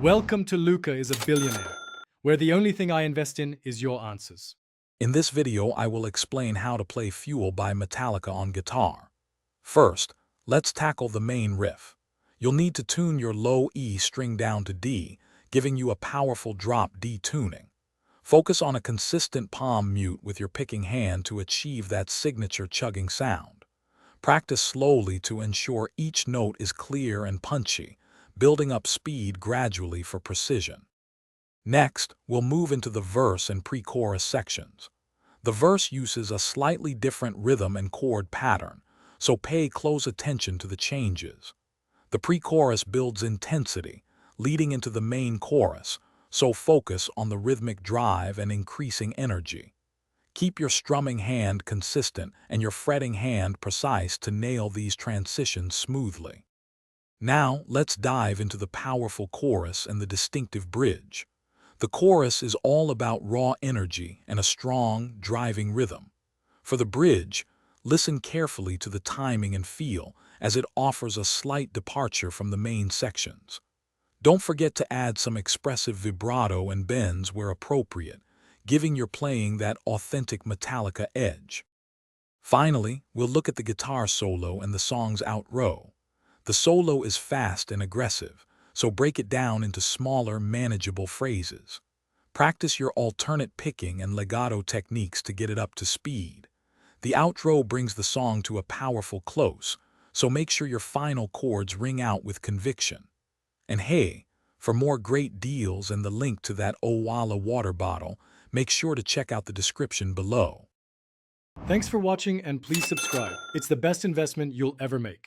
Welcome to Luca is a Billionaire, where the only thing I invest in is your answers. In this video, I will explain how to play Fuel by Metallica on guitar. First, let's tackle the main riff. You'll need to tune your low E string down to D, giving you a powerful drop D tuning. Focus on a consistent palm mute with your picking hand to achieve that signature chugging sound. Practice slowly to ensure each note is clear and punchy, building up speed gradually for precision. Next, we'll move into the verse and pre-chorus sections. The verse uses a slightly different rhythm and chord pattern, so pay close attention to the changes. The pre-chorus builds intensity, leading into the main chorus, so focus on the rhythmic drive and increasing energy. Keep your strumming hand consistent and your fretting hand precise to nail these transitions smoothly. Now, let's dive into the powerful chorus and the distinctive bridge. The chorus is all about raw energy and a strong, driving rhythm. For the bridge, listen carefully to the timing and feel, as it offers a slight departure from the main sections. Don't forget to add some expressive vibrato and bends where appropriate, giving your playing that authentic Metallica edge. Finally, we'll look at the guitar solo and the song's outro. The solo is fast and aggressive, so break it down into smaller, manageable phrases. Practice your alternate picking and legato techniques to get it up to speed. The outro brings the song to a powerful close, so make sure your final chords ring out with conviction. And hey, for more great deals and the link to that Owala water bottle, make sure to check out the description below. Thanks for watching and please subscribe. It's the best investment you'll ever make.